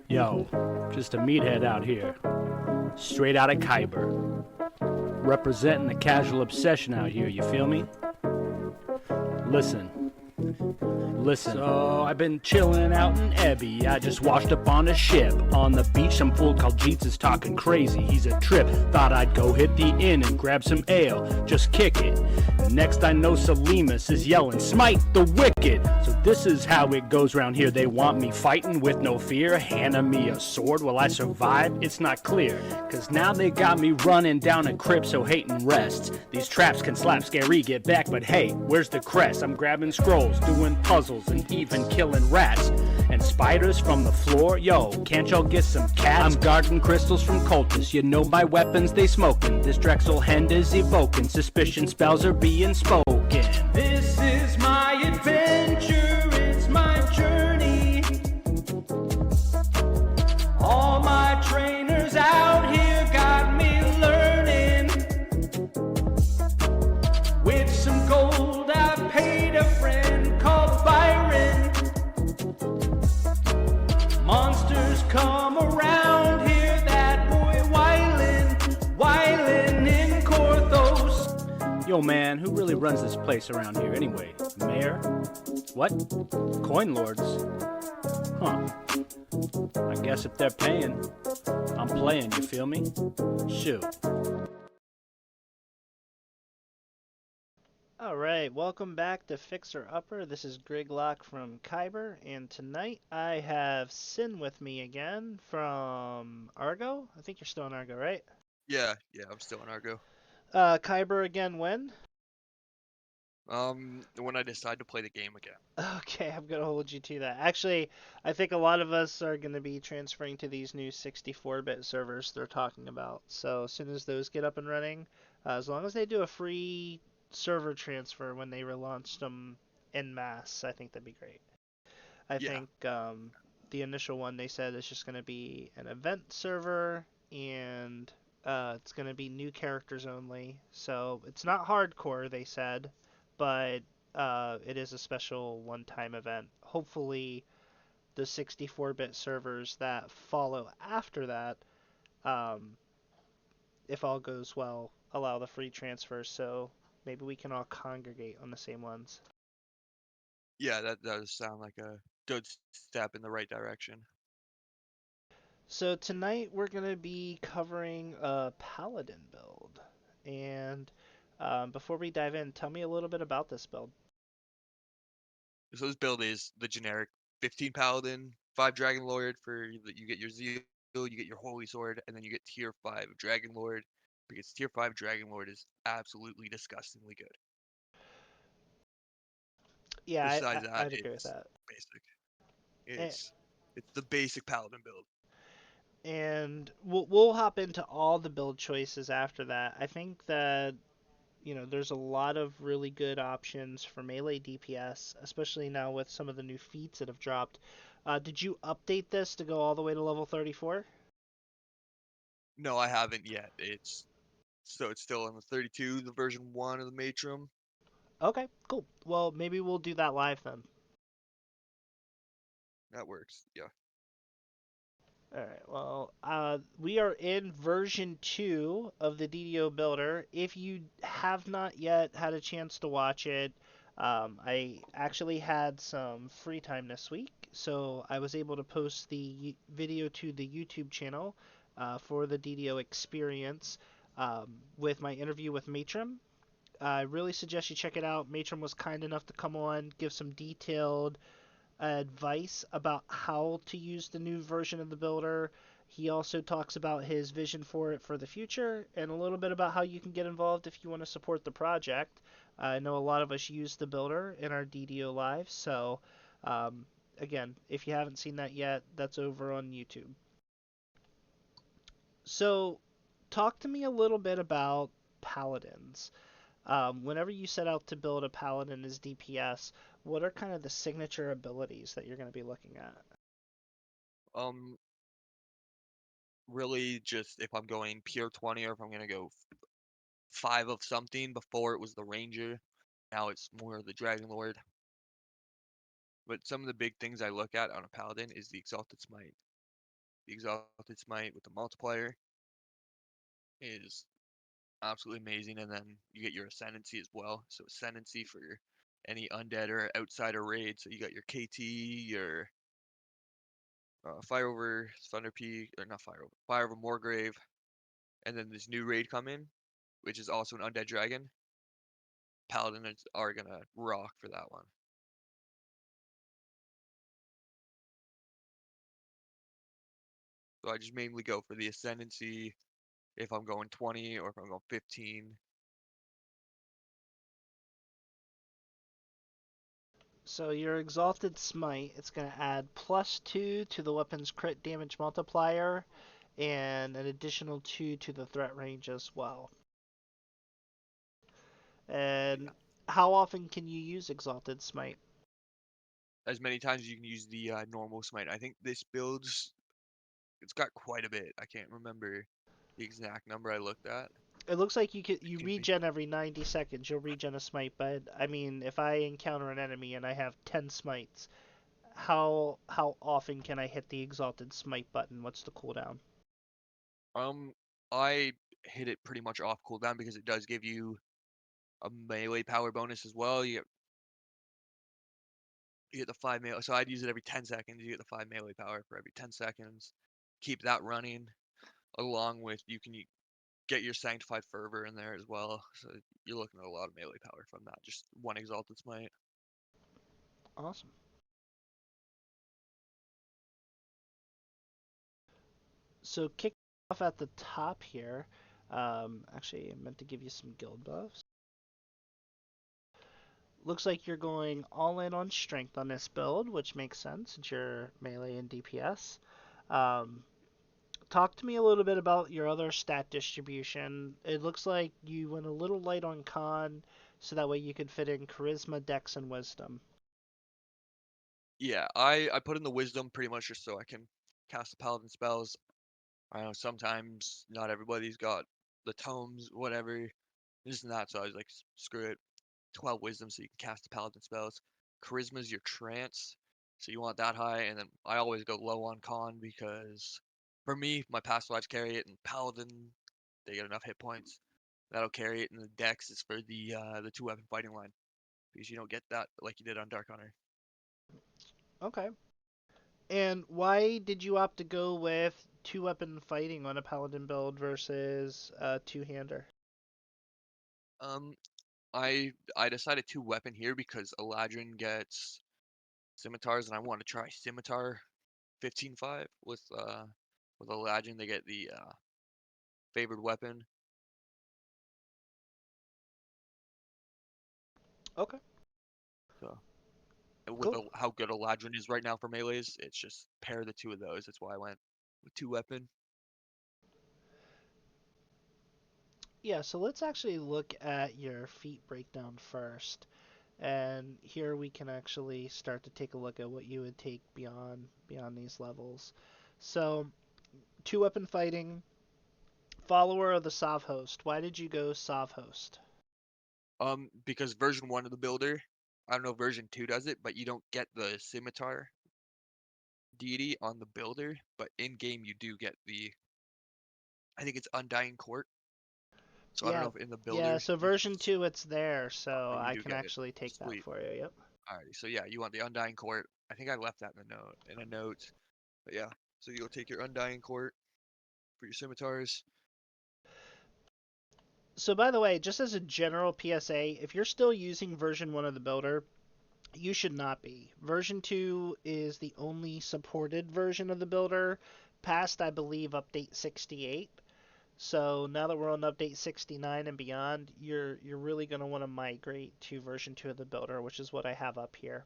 Yo, just a meathead out here. Straight out of Kyber. Representing the casual obsession out here, you feel me? Listen. So I've been chilling out in Ebby. I just washed up on a ship. On the beach, some fool called Jeets is talking crazy. He's a trip. Thought I'd go hit the inn and grab some ale. Just kick it. Next I know Salimus is yelling, "Smite the wicked!" So this is how it goes round here. They want me fighting with no fear. Handing me a sword. Will I survive? It's not clear. Cause now they got me running down a crypt so hating rests. These traps can slap scary, get back, but hey, where's the crest? I'm grabbing scrolls, doing puzzles, and even killing rats. And spiders from the floor, yo, can't y'all get some cats? I'm guarding crystals from cultists, you know my weapons, they smoking. This Drexel hand is evoking, suspicion spells are being spoken. This is my adventure, it's my journey. All my trainers out here got me learning. With some gold I paid a friend called Byron. Monsters come around here, that boy Wylin in Korthos. Yo man, who really runs this place around here anyway? Mayor? What? Coin lords? Huh. I guess if they're paying, I'm playing, you feel me? Shoot. Alright, welcome back to Fixer Upper. This is Griglok from Kyber, and tonight I have Syn with me again from Argo. I think you're still in Argo, right? Yeah, I'm still in Argo. Kyber again when? When I decide to play the game again. Okay, I'm gonna hold you to that. Actually, I think a lot of us are gonna be transferring to these new 64-bit servers they're talking about. So as soon as those get up and running, as long as they do a free server transfer when they relaunched them en masse, I think that'd be great. I Yeah, think the initial one they said is just going to be an event server and it's going to be new characters only. So it's not hardcore, they said, but it is a special one-time event. Hopefully, the 64-bit servers that follow after that, um, if all goes well, allow the free transfer. So maybe we can all congregate on the same ones. yeah, that does sound like a good step in the right direction. So tonight we're going to be covering a Paladin build. And before we dive in, tell me a little bit about this build. So this build is the generic 15 Paladin, 5 Dragonlord for you get your Zeal, you get your Holy Sword, and then you get tier 5 Dragonlord, because tier 5 Dragonlord is absolutely disgustingly good. Yeah, Besides that, I'd agree with it's that. basic. And, It's the basic Paladin build. and we'll hop into all the build choices after that. I think that there's a lot of really good options for melee DPS, especially now with some of the new feats that have dropped. Did you update this to go all the way to level 34? No, I haven't yet. It's still in the 32, the version 1 of the Matrim. Okay, cool. Well, maybe we'll do that live then. That works. Yeah. Alright, well, we are in version 2 of the DDO Builder. If you have not yet had a chance to watch it, I actually had some free time this week, so I was able to post the video to the YouTube channel for the DDO experience with my interview with Matrim. I really suggest you check it out. Matrim was kind enough to come on, give some detailed advice about how to use the new version of the builder. He also talks about his vision for it for the future and a little bit about how you can get involved if you want to support the project. I know a lot of us use the builder in our DDO lives, so again, if you haven't seen that yet, that's over on YouTube. So, talk to me a little bit about paladins. Whenever you set out to build a paladin as DPS, what are kind of the signature abilities that you're going to be looking at? Um, Really just if I'm going pure 20 or if I'm gonna go 5 of something. Before it was the Ranger, now it's more the Dragonlord. But some of the big things I look at on a Paladin is the Exalted Smite. the Exalted Smite with the multiplier is absolutely amazing, and then you get your Ascendancy as well. So Ascendancy for any undead or outsider raid. So you got your KT, your Fire over Thunder Peak, or not Fire over Moorgrave, and then this new raid come in, which is also an undead dragon. Paladin are gonna rock for that one. So I just mainly go for the Ascendancy if I'm going 20 or if I'm going 15. So your Exalted Smite, it's going to add +2 to the weapon's crit damage multiplier, and an additional 2 to the threat range as well. And Yeah. how often can you use Exalted Smite? As many times as you can use the normal smite. I think this build's it's got quite a bit. I can't remember the exact number I looked at. It looks like you It seems to be regen every 90 seconds. You'll regen a smite, but I mean, if I encounter an enemy and I have 10 smites, how often can I hit the Exalted Smite button? What's the cooldown? I hit it pretty much off cooldown because it does give you a melee power bonus as well. You get the 5 melee. So I'd use it every 10 seconds. You get the 5 melee power for every 10 seconds. Keep that running along with you can get your Sanctified Fervor in there as well. So you're looking at a lot of melee power from that. Just one Exalted Smite. Awesome. So kick off at the top here. Actually, I meant to give you some guild buffs. Looks like you're going all in on strength on this build, which makes sense since you're melee and DPS. Um, Talk to me a little bit about your other stat distribution. It looks like you went a little light on con, so that way you could fit in charisma, dex, and wisdom. Yeah, I put in the Wisdom pretty much just so I can cast the Paladin spells. I know sometimes not everybody's got the tomes, whatever, this and that. So I was like, screw it. 12 wisdom so you can cast the paladin spells. Charisma is your trance, so you want that high. And then I always go low on con because for me, my past lives carry it, and paladin they get enough hit points that'll carry it. And the dex is for the 2 weapon fighting line because you don't get that like you did on Dark Hunter. Okay. And why did you opt to go with two weapon fighting on a paladin build versus a two-hander? Um, I decided 2 weapon here because Eladrin gets scimitars, and I want to try scimitar 15-5 with Eladrin. They get the favored weapon. Okay, So with cool. how good Eladrin is right now for melees, it's just pair the 2 of those. That's why I went with 2 weapon. Yeah, so let's actually look at your feat breakdown first. And here we can actually start to take a look at what you would take beyond these levels. So, two weapon fighting, follower of the Sov host. Why did you go Sov host? Because version 1 of the builder, I don't know if version 2 does it, but you don't get the scimitar deity on the builder, but in game you do get the I think it's Undying Court. So I don't Yeah, know if in the yeah. builder So version two, it's there, so you I do can get it. actually take that Sweet. for you. Yep. Alrighty. So yeah, you want the Undying Court. I think I left that in a note. But yeah, so you'll take your Undying Court for your scimitars. So by the way, just as a general PSA, if you're still using version one of the builder, you should not be. Version 2 is the only supported version of the builder, past, I believe, update 68. So now that we're on update 69 and beyond, you're really going to want to migrate to version 2 of the builder, which is what I have up here.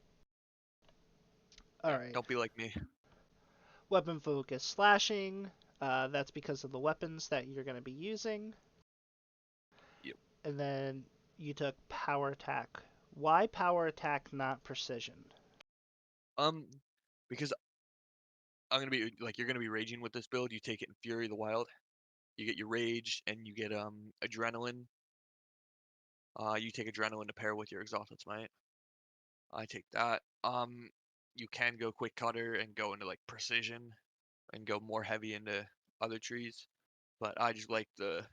All Yeah, right. don't be like me. Weapon focus slashing. That's because of the weapons that you're going to be using. Yep. And then you took power attack. Why power attack, not precision? Um, because I'm gonna be like you're gonna be raging with this build. You take it in Fury the Wild. You get your rage and you get adrenaline. You take adrenaline to pair with your exhausted smite. I take that. You can go quick cutter and go into like precision. and go more heavy into other trees. But I just like the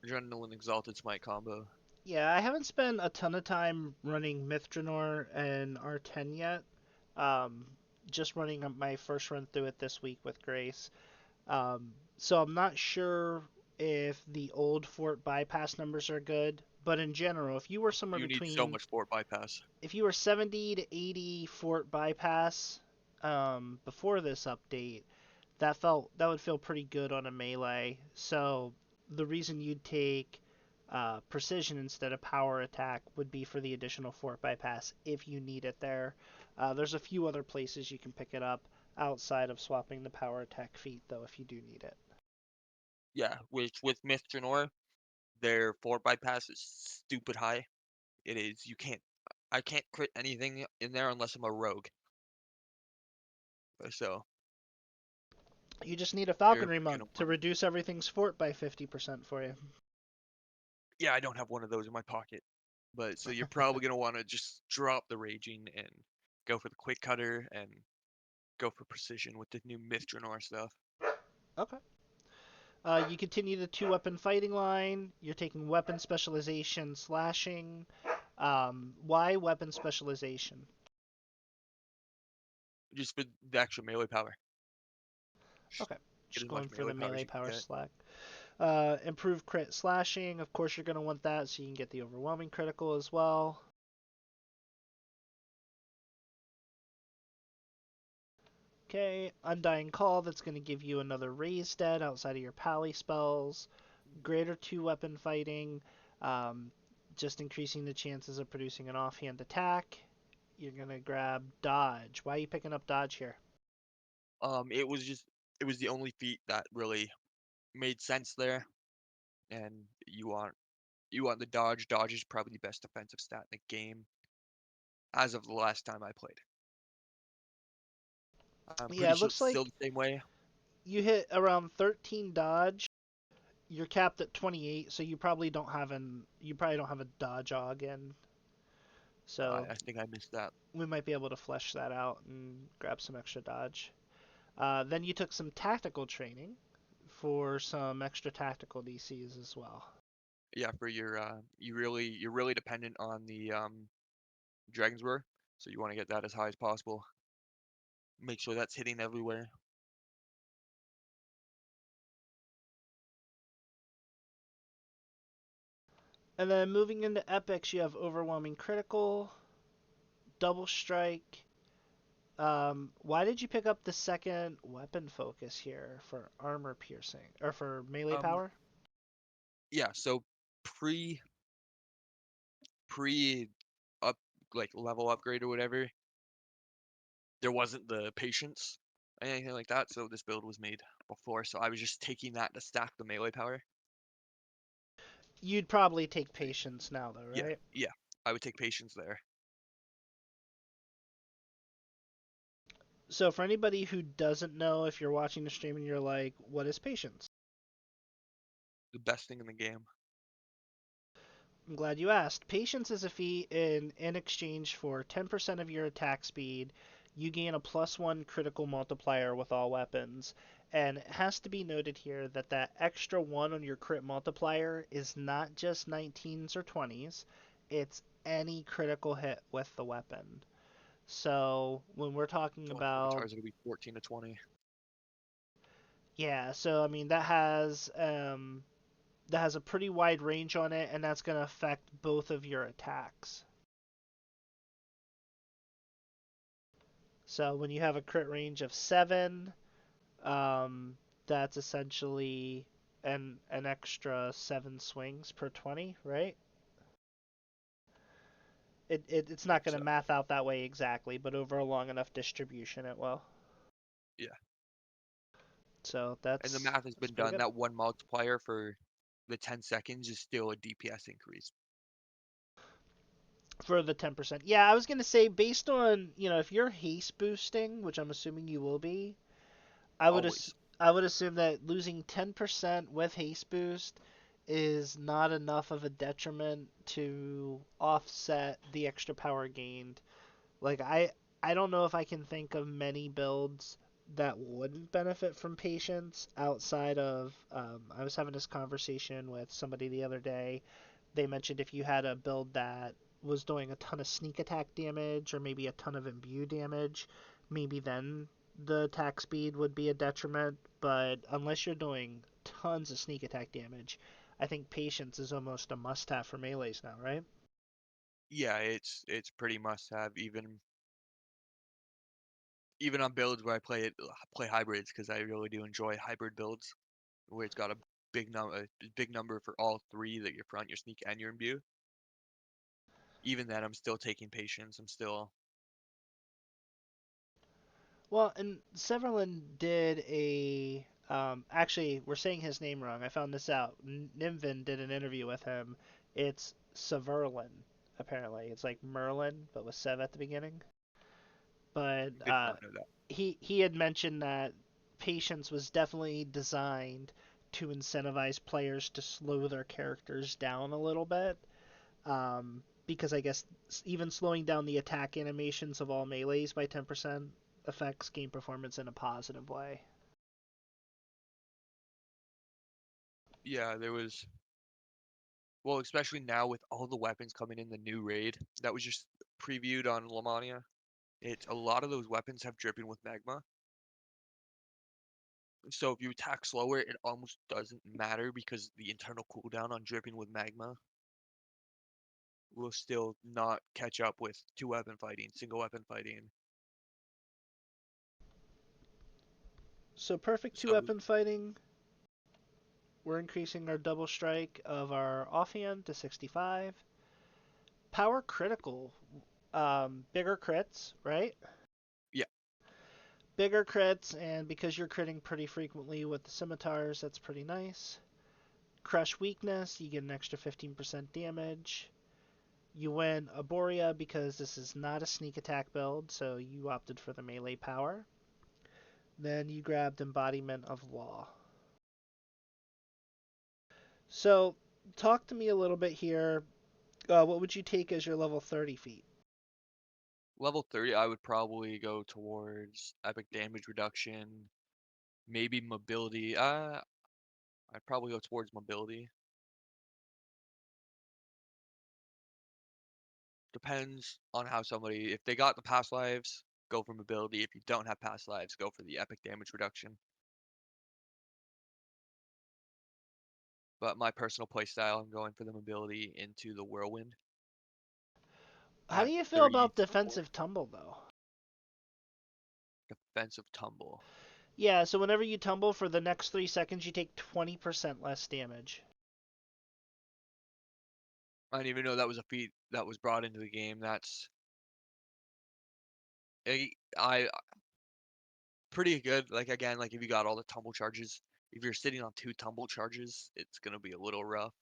adrenaline exalted smite combo. Yeah, I haven't spent a ton of time running Mithranor and R10 yet. Um, just running my first run through it this week with Grace. So I'm not sure if the old fort bypass numbers are good, but in general, if you were somewhere You need so between, much fort bypass. if you were 70 to 80 fort bypass before this update, that would feel pretty good on a melee. So the reason you'd take precision instead of power attack would be for the additional fort bypass if you need it there. There's a few other places you can pick it up outside of swapping the power attack feat, though, if you do need it. Yeah, which with Mithranor, their fort bypass is stupid high. It is. I can't crit anything in there unless I'm a rogue. So You just need a you're falconry gonna monk to want. reduce everything's fort by 50% for you. Yeah, I don't have one of those in my pocket. But so you're probably gonna want to just drop the raging and go for the quick cutter and go for precision with the new Mithranor stuff. Okay. You continue the 2 weapon fighting line. You're taking weapon specialization, slashing. Why weapon specialization? Just for the extra melee power. Just Okay, get just as much going for melee the power as melee you can power get. slack. Improve crit slashing. Of course, you're going to want that so you can get the overwhelming critical as well. Okay, Undying Call. That's going to give you another raise dead outside of your pally spells. Greater 2 weapon fighting. Um, just increasing the chances of producing an offhand attack. You're going to grab dodge. Why are you picking up dodge here? It was the only feat that really made sense there, and you want the dodge. Dodge is probably the best defensive stat in the game as of the last time I played. I'm Yeah, pretty it sure looks it's still like the same way. you hit around 13 dodge. You're capped at 28, so you probably don't have a dodge og in. So I think I missed that. we might be able to flesh that out and grab some extra dodge. Then you took some tactical training for some extra tactical DCs as well. Yeah, for your you're really dependent on the Dragon's Roar, so you want to get that as high as possible. Make sure that's hitting everywhere. And then moving into epics, you have overwhelming critical, double strike. Why did you pick up the second weapon focus here for armor piercing or for melee Um, power? yeah, so pre pre up like level upgrade or whatever, there wasn't the patience or anything like that, so this build was made before. So I was just taking that to stack the melee power. You'd probably take patience now, though, Yeah, right? yeah, I would take patience there. So for anybody who doesn't know, if you're watching the stream and you're like, what is patience? The best thing in the game. I'm glad you asked. Patience is a feat in exchange for 10% of your attack speed. You gain a +1 critical multiplier with all weapons. And it has to be noted here that that extra 1 on your crit multiplier is not just 19s or 20s, it's any critical hit with the weapon. So when we're talking So on about, avatars, it'll be 14 to 20. yeah, so I mean that has a pretty wide range on it, and that's going to affect both of your attacks. So when you have a crit range of 7, that's essentially an extra 7 swings per 20, right? It's I not think going to so. math out that way exactly, but over a long enough distribution, it will. Yeah. So And the that's math has that's been pretty done. good. That one multiplier for the 10 seconds is still a DPS increase. For the 10%. Yeah, I was going to say, based on, if you're haste boosting, which I'm assuming you will be, I would Always. I would assume that losing 10% with haste boost is not enough of a detriment to offset the extra power gained. Like I don't know if I can think of many builds that wouldn't benefit from patience outside of. I was having this conversation with somebody the other day. They mentioned if you had a build that was doing a ton of sneak attack damage or maybe a ton of imbue damage, maybe then the attack speed would be a detriment. But unless you're doing tons of sneak attack damage, I think patience is almost a must have for melees now, right? Yeah, it's pretty must have even on builds where I play hybrids because I really do enjoy hybrid builds where it's got a big number for all three that your front, your sneak, and your imbue. Even then, I'm still taking patience. I'm still Well, and Severlin did a. Actually, we're saying his name wrong. I found this out. Nimvin did an interview with him. It's Severlin, apparently. It's like Merlin, but with Sev at the beginning. But did not know that. he had mentioned that patience was definitely designed to incentivize players to slow their characters down a little bit. Because I guess even slowing down the attack animations of all melees by 10% affects game performance in a positive way. Yeah, there was well, especially now with all the weapons coming in the new raid that was just previewed on Lamania. It's a lot of those weapons have dripping with magma. So if you attack slower, it almost doesn't matter because the internal cooldown on dripping with magma will still not catch up with two weapon fighting, single weapon fighting. So perfect two So weapon fighting. We're increasing our double strike of our offhand to 65. Power critical. Bigger crits, right? yeah, Bigger crits, and because you're critting pretty frequently with the scimitars, that's pretty nice. Crush weakness, you get an extra 15% damage. You win Arborea because this is not a sneak attack build, so you opted for the melee power. Then you grabbed Embodiment of Law. So, talk to me a little bit here. What would you take as your level 30 feat? level 30, I would probably go towards epic damage reduction, maybe mobility. I'd probably go towards mobility. Depends on how somebody, if they got the past lives, go for mobility. If you don't have past lives, go for the epic damage reduction. But my personal playstyle, I'm going for the mobility into the whirlwind How do at you feel about 34 defensive tumble, though? defensive tumble. Yeah, so whenever you tumble for the next 3 seconds, you take 20% less damage. I didn't even know that was a feat that was brought into the game. That's I pretty good. Like again, like if you got all the tumble charges, if you're sitting on two tumble charges, it's gonna be a little rough.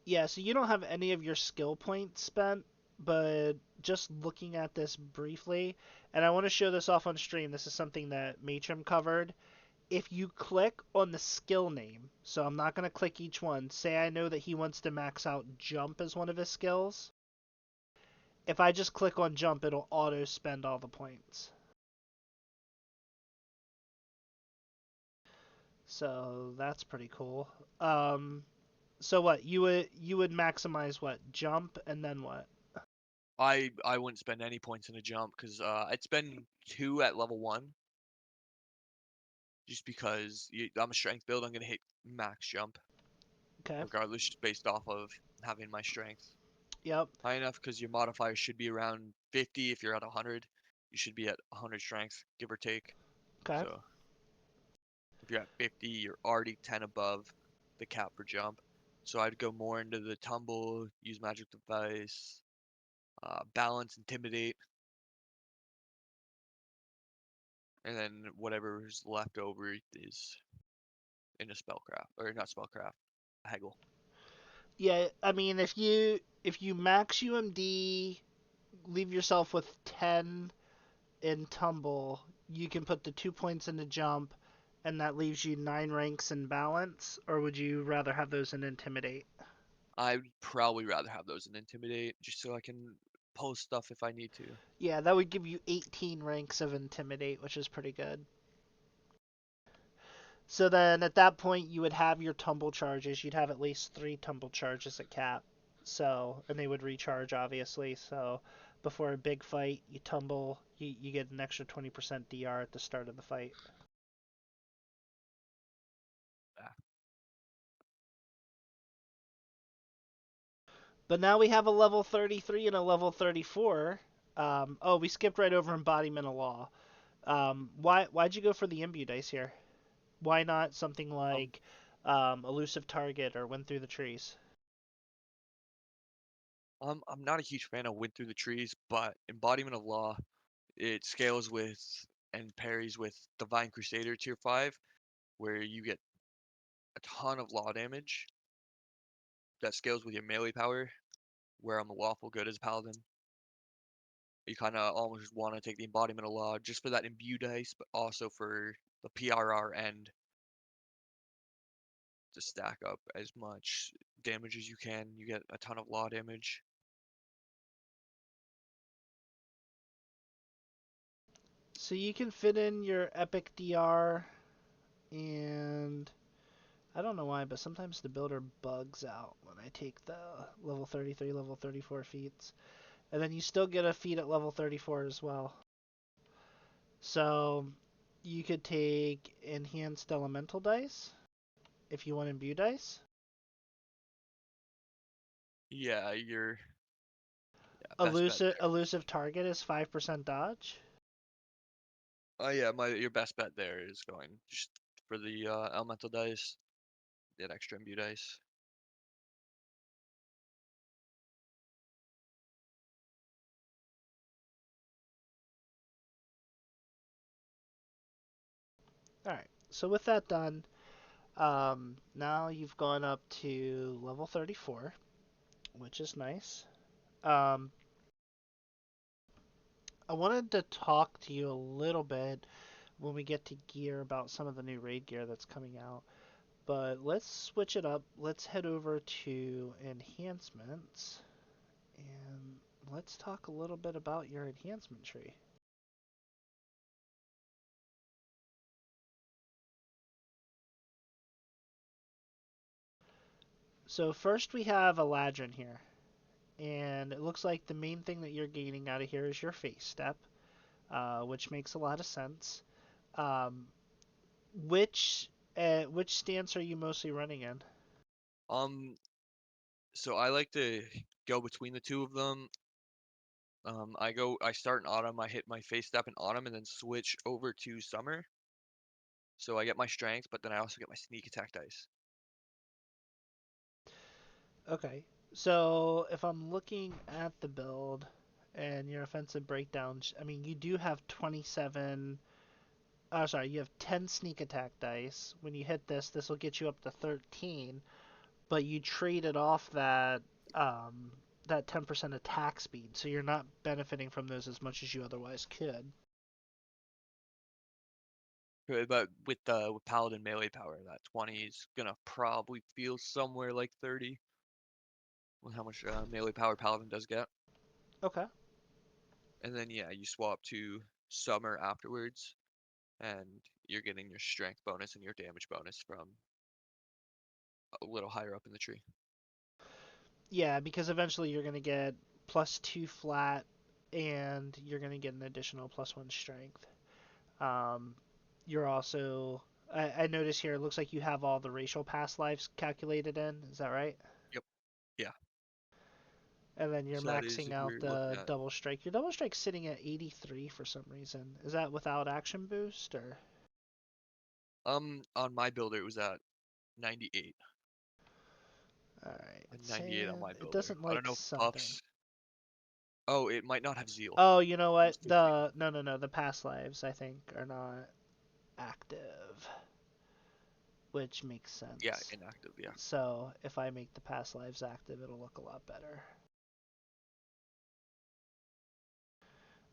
Yeah, so you don't have any of your skill points spent, but just looking at this briefly, and I want to show this off on stream. This is something that Matrim covered. If you click on the skill name, so I'm not going to click each one, say I know that he wants to max out jump as one of his skills. If I just click on jump, it'll auto spend all the points. So that's pretty cool. So what you would maximize what jump and then what? I wouldn't spend any points in a jump because I'd spend two at level one just because I'm a strength build. I'm gonna hit max jump Okay. regardless, just based off of having my strength Yep. high enough because your modifier should be around 50. If you're at 100, you should be at 100 strength, give or take. Okay. So if you're at 50, you're already 10 above the cap for jump. So I'd go more into the tumble, use magic device, balance, intimidate, and then whatever's left over is in a spellcraft or not spellcraft, haggle. Yeah, I mean if you max UMD, leave yourself with 10 in tumble, you can put the 2 points in the jump, and that leaves you 9 ranks in balance. Or would you rather have those in intimidate? I'd probably rather have those in intimidate just so I can post stuff if I need to. Yeah, that would give you 18 ranks of Intimidate, which is pretty good. So then at that point, you would have your tumble charges. You'd have at least 3 tumble charges at cap. So, and they would recharge, obviously. So before a big fight, you tumble, you get an extra 20% DR at the start of the fight. Yeah. But now we have a level 33 and a level 34. Oh, we skipped right over Embodiment of Law. Why'd you go for the Imbue dice here? Why not something Um, like Elusive Target or Wind Through the Trees? I'm not a huge fan of Wind Through the Trees, but Embodiment of Law, it scales with and parries with Divine Crusader tier 5, where you get a ton of law damage that scales with your melee power, where I'm lawful good as Paladin. You kind of almost want to take the Embodiment of Law just for that imbue dice, but also for the PRR end to stack up as much damage as you can. You get a ton of law damage. So you can fit in your Epic DR, and I don't know why, but sometimes the builder bugs out when I take the level 33, level 34 feats. And then you still get a feat at level 34 as well. So you could take Enhanced Elemental Dice if you want Imbue Dice. Yeah, your best bet there. Elusive Target is 5% dodge. Oh yeah, your best bet there is going just for the elemental dice, that extra imbue dice. Alright, so with that done, now you've gone up to level 34, which is nice. Um, I wanted to talk to you a little bit when we get to gear about some of the new raid gear that's coming out. But let's switch it up. Let's head over to enhancements and let's talk a little bit about your enhancement tree. So first we have Eladrin here. And it looks like the main thing that you're gaining out of here is your face step, which makes a lot of sense. Um, which stance are you mostly running in? Um, so I like to go between the two of them. I start in autumn, I hit my face step in autumn, and then switch over to summer. So I get my strength, but then I also get my sneak attack dice. Okay, so if I'm looking at the build and your offensive breakdowns, I mean, you do have 27. Oh, sorry, you have 10 sneak attack dice. When you hit this, this will get you up to 13, but you traded off um, that 10% attack speed, so you're not benefiting from those as much as you otherwise could. But with Paladin melee power, that 20 is gonna probably feel somewhere like 30 with how much melee power Paladin does get. Okay. And then yeah, you swap to summer afterwards, and you're getting your strength bonus and your damage bonus from a little higher up in the tree. Yeah, because eventually you're going to get +2 flat, and you're going to get an additional +1 strength. Um, you're also. I notice here, it looks like you have all the racial past lives calculated in. Is that right? Yep. Yeah. And then you're So that is maxing if out we're looking the at double strike. Your double strike's sitting at 83 for some reason. Is that without action boost or? on my builder it was at 98. All right, A 98 on Sand. my It builder. doesn't I like don't know if something. buffs. Oh, it might not have zeal. Oh, you know It what? was 15. No. The past lives I think are not active, which makes Yeah, sense. inactive. Yeah. So if I make the past lives active, it'll look a lot better.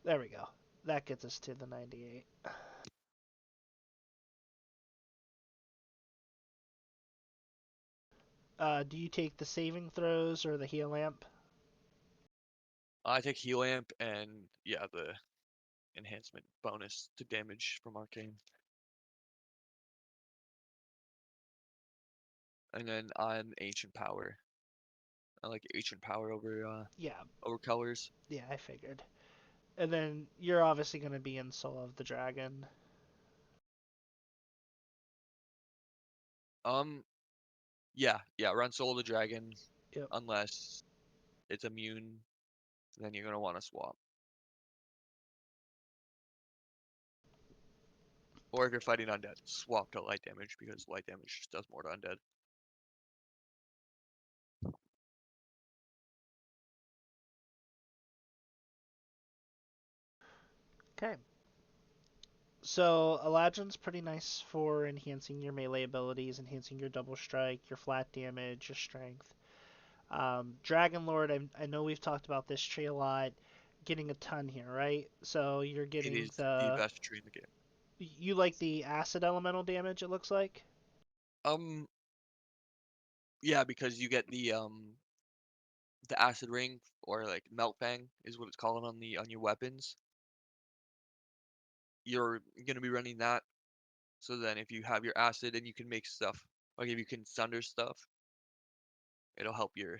There we go. That gets us to the 98. Do you take the saving throws or the heal lamp? I take heal amp and yeah, the enhancement bonus to damage from arcane. And then I'm ancient power. I like ancient power Yeah, over colors. yeah, I figured. And then you're obviously going to be in Soul of the Dragon. Um, yeah, run Soul of the Dragon Yep. unless it's immune, then you're gonna want to swap. Or if you're fighting undead, swap to light damage because light damage just does more to undead. Okay. So Eladrin's pretty nice for enhancing your melee abilities, enhancing your double strike, your flat damage, your strength. Dragonlord, I know we've talked about this tree a lot, getting a ton here, right? So you're It getting is the best tree in the game. you like the acid elemental damage, it looks like? Um, yeah, because you get the acid ring or like melt fang is what it's called on your weapons. You're gonna be running that. So then if you have your acid and you can make stuff, like if you can sunder stuff, it'll help your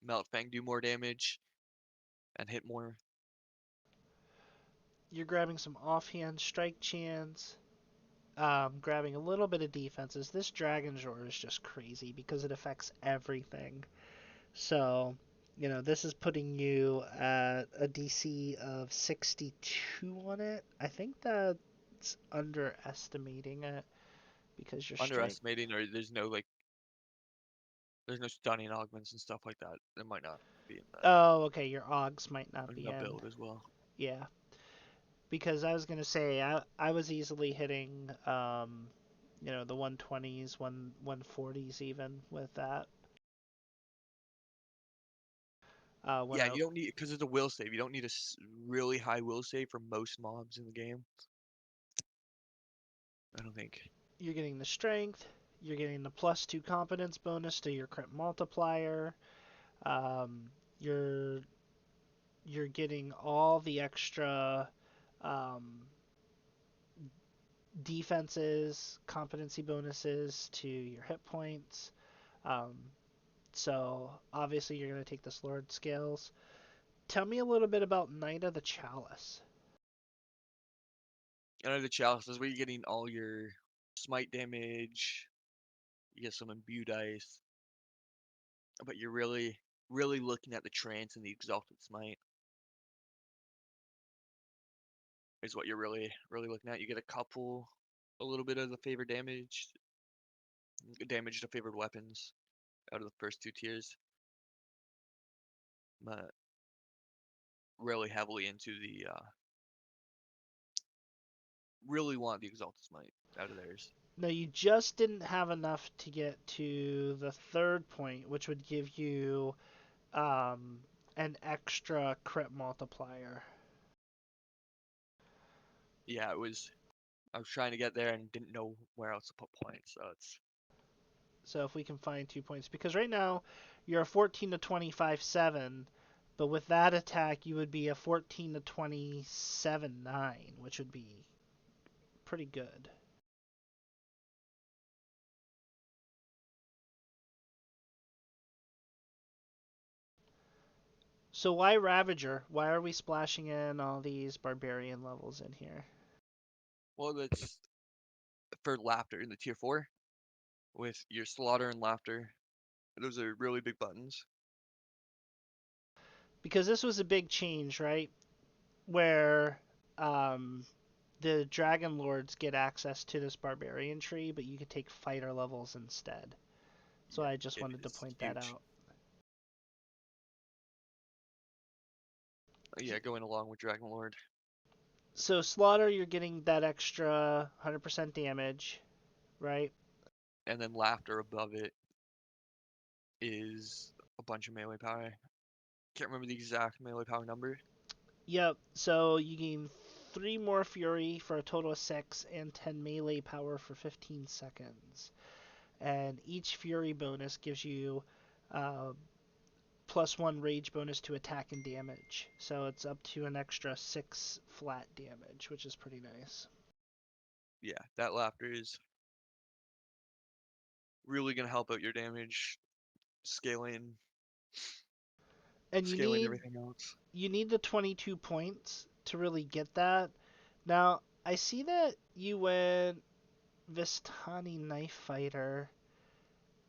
melt fang do more damage and hit more. You're grabbing some offhand strike chance, grabbing a little bit of defenses. This Dragonlord is just crazy because it affects everything. So, this is putting you at a DC of 62 on it. I think that's underestimating it because your strength. Underestimating or there's no stunning augments and stuff like that. It might not be Oh, okay, your Augs might not in be the in. build as well. Yeah, because I was gonna say I was easily hitting the 120s, 140s even with that. When Yeah, I you don't need because it's a will save. You don't need a really high will save for most mobs in the game. I don't think. You're getting the strength, you're getting the +2 competence bonus to your crit multiplier. Um, you're you're getting all the extra um, defenses, competency bonuses to your hit points. Um, so obviously you're going to take this Lord scales. Tell me a little bit about Knight of the Chalice. And under the chalice is where you're getting all your smite damage. You get some imbue dice, but you're really looking at the trance and the exalted smite is what you're really looking at. You get a little bit of the favored damage to favored weapons out of the first two tiers, but really heavily into the really want the exalted smite out of theirs. Now you just didn't have enough to get to the third point, which would give you um, an extra crit multiplier. Yeah, it was. I was trying to get there and didn't know where else to put points, so it's So if we can find 2 points, because right now you're a 14 to 25 7, but with that attack you would be a 14 to 27 9, which would be pretty good. So why Ravager? Why are we splashing in all these barbarian levels in here? well, that's for laughter in the tier 4 with your slaughter and laughter. Those are really big buttons. Because this was a big change, right? Where um, the Dragon Lords get access to this barbarian tree, but you could take fighter levels instead. So Yeah, I just it wanted to is point that huge. out. Yeah, going along with Dragonlord. So Slaughter, you're getting that extra 100% damage, right? And then laughter above it is a bunch of melee power. Can't remember the exact melee power number. Yep. So you gain 3 more Fury for a total of 6, and 10 melee power for 15 seconds. And each Fury bonus gives you uh, +1 rage bonus to attack and damage. So it's up to an extra 6 flat damage, which is pretty nice. Yeah, that laughter is really gonna help out your damage, scaling, And scaling everything else. you need the 22 points to really get that. Now, I see that you went Vistani Knife Fighter,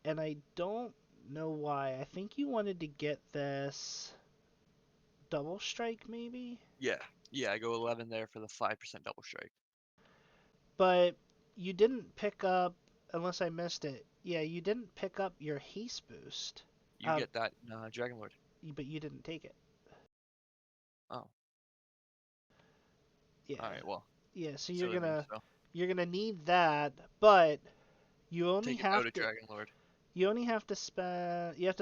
and I don't know why. I think you wanted to get this Double Strike, maybe? Yeah, yeah, I go 11 there for the 5% double strike. But you didn't pick up, unless I missed it. Yeah, you didn't pick up your haste boost. You get that in Dragonlord. But you didn't take it. Oh, Yeah. all right. Well, Yeah, so silly me. So you're gonna need that, but you only take it out have of to Dragonlord. you have to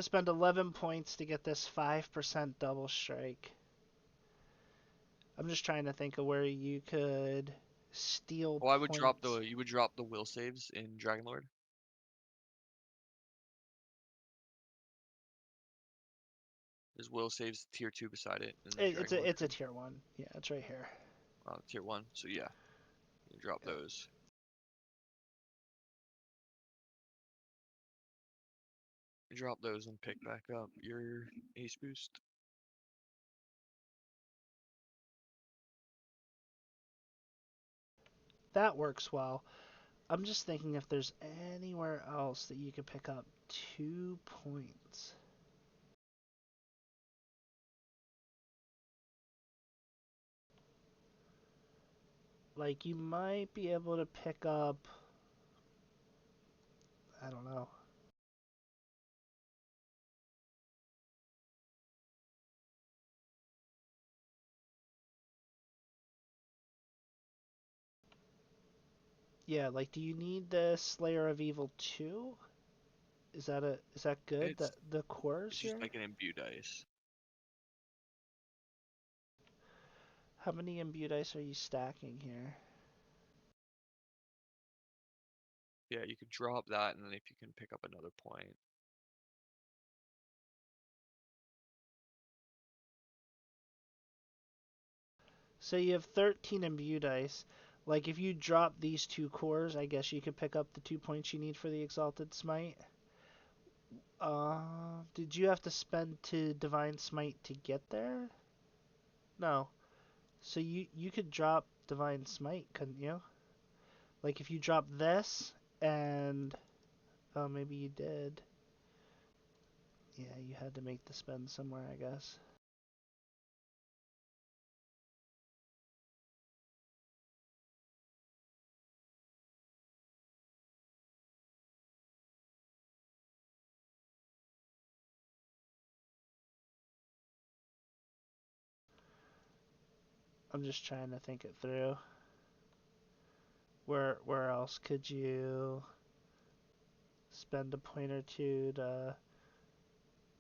spend 11 points to get this 5% double strike. I'm just trying to think of where you could steal Well, I would drop points. you would drop the will saves in Dragonlord. There's will saves tier 2 beside it in the Dragonlord. It's a tier 1. Yeah, it's right here. Tier 1. So yeah, you drop Yeah. those. You drop those and pick back up your ace boost. That works well. I'm just thinking if there's anywhere else that you could pick up 2 points. Like, you might be able to pick up, I don't know. Yeah, like, do you need the Slayer of Evil 2? Is that good? It's The cores it's just here? like an imbue dice. How many imbue dice are you stacking here? Yeah, you could drop that, and then if you can pick up another point. So you have 13 imbue dice. Like, if you drop these 2 cores, I guess you could pick up the 2 points you need for the Exalted Smite. Did you have to spend to Divine Smite to get there? No. So you could drop Divine Smite, couldn't you? Like, if you drop this and oh, maybe you did. Yeah, you had to make the spend somewhere, I guess. I'm just trying to think it through. Where else could you spend a point or two to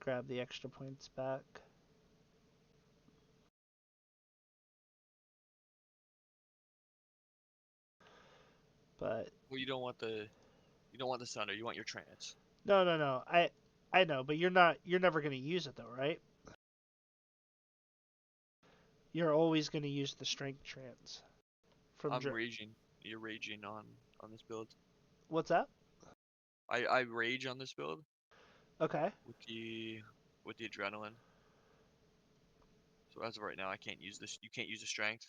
grab the extra points back? But Well, you don't want the Sunder. You want your trance. no. I know, but you're never gonna use it though, right? You're always gonna use the strength trance from I'm raging. You're raging on this build. What's that? I rage on this build Okay. with the adrenaline. So as of right now, I can't use this. You can't use the strength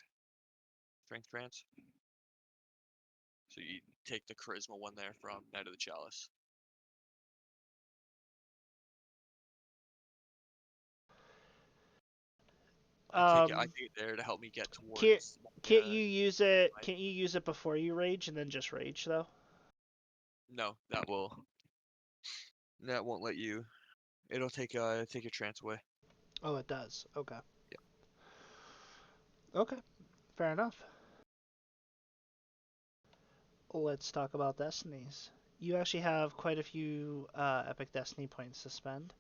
trance. So you take the charisma one there from Knight of the Chalice. I take it there to help me get Can't towards can't you use it? my, Can't you use it before you rage and then just rage though? no, that won't let you. It'll take your trance away. Oh, it does. Okay. Yeah. Okay. Fair enough. Let's talk about destinies. You actually have quite a few epic destiny points to spend.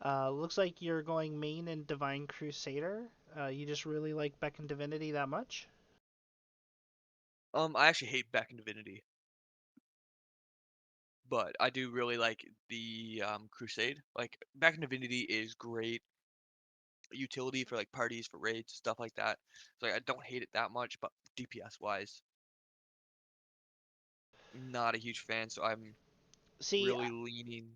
Looks like you're going main in Divine Crusader. You just really like Beck and Divinity that much? I actually hate Back in Divinity. but I do really like the Crusade. Like Back in Divinity is great utility for like parties, for raids, stuff like that. So like, I don't hate it that much, but DPS wise, not a huge fan. So I'm See, really leaning.